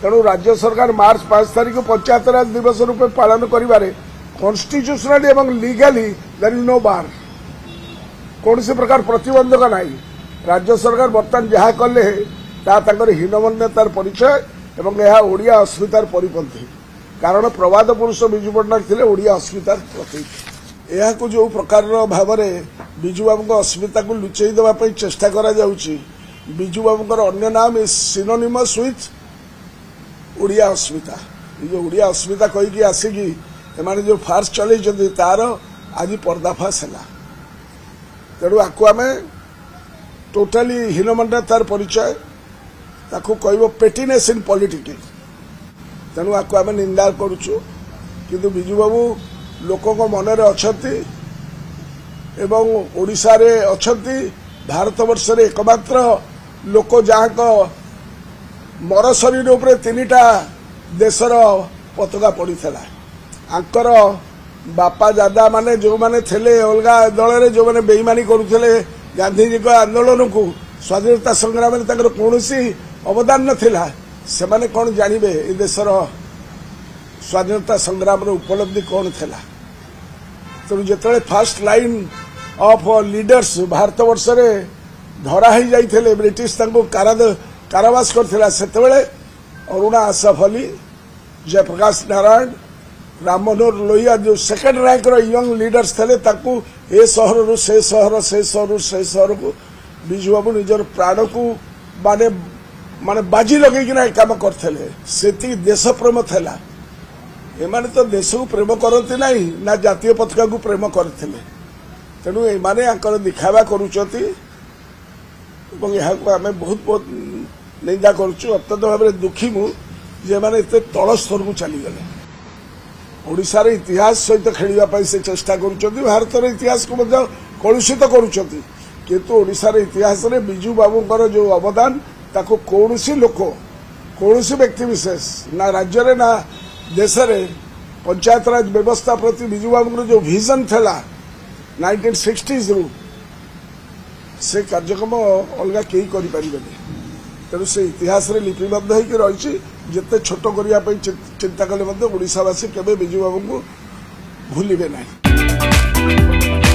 तेणु राज्य सरकार मार्च 5 तारीख पंचायत राज दिवस रूप पालन करिबारे कॉन्स्टिट्यूशनली एवं लीगली देयर इज नो बार कौन से प्रकार प्रतिबंधक नहीं। राज्य सरकार बर्तमान जहाँ कले हीनमान्यतार परिचय एवं यह ओडिया अस्मितार परिपंथी कारण प्रवाद पुरुष विजु पट्टनायक थे ओडिया अस्मितार प्रतीक। यह को जो प्रकार भाव में विजु बाबू अस्मिता को लुचई देवाई चेष्टा करा जाउची विजु बाबू अन्य नाम इज सिनोनिमस विथ ओडिया अस्मिता। जो ओडिया अस्मिता कहीकि आसिकी एमाने जो फार्स चलई तार आज पर्दाफाश है तेणु आपको आम टोटाली हीनमान्यतार परिचय ताकू कह पेटिनेस इन पॉलिटिक्स तेणु आपको आम निंदा करुचु किंतु विजु बाबू लोकों मनरे अछंती एवं ओडिशा रे अछंती भारत वर्ष रे एकमात्र लोक जहाँ को मर शरीर उपरे तीनिटा देशर पताका पड़ीला आंकर बापा दादा माने जो माने थे अलग दल में जो मैंने बेईमानी करुले गांधीजी को आंदोलन को स्वाधीनता संग्राम में कौन अवदान नाला से माने कौन जानवे ये देशर स्वाधीनता संग्राम उपलब्धि कौन था। तेणु जो fast line of leaders Bharat वर्ष में धरा ही जाते ब्रिटिश कारावास करथिला सेतेबेले अरुणा आसफ अली जयप्रकाश नारायण राम मनोहर लोहिया जो सेकेंड रैंक यंग लीडर्स थे ए सहर रु से सहर से सहर रु से सहर को विजु बाबू निजर प्राण को माने माने बाजी लगेकिना काम करते से देश प्रेम था एमाने तो देश को प्रेम करती नहीं ना जातीय पताका को प्रेम करते तेणु एमाने दिखावा करुचती आम बहुत बहुत निंदा करुचु अत्यंत भाव में दुखी मुझे मैंने तल स्तर को चलीगले ओडिशार इतिहास सहित खेलवाई से चेष्टा करुँच भारत इतिहास को कलुषित करुँच किंतु ओडिशार इतिहास में विजु बाबूंकर जो अवदान ताको कौनसी लोक कौनसी व्यक्ति विशेष ना राज्य रे ना देश रे पंचायत राज व्यवस्था प्रति विजु बाबूंकर जो विजन था 1960s रु से कार्यक्रम अलग कई करें तेणु से इतिहास रे लिपिबद्ध होकर रही जिते छोट करने चिंता कले ओडिशावासी केबे विजु बाबू को भूलिबे नहीं।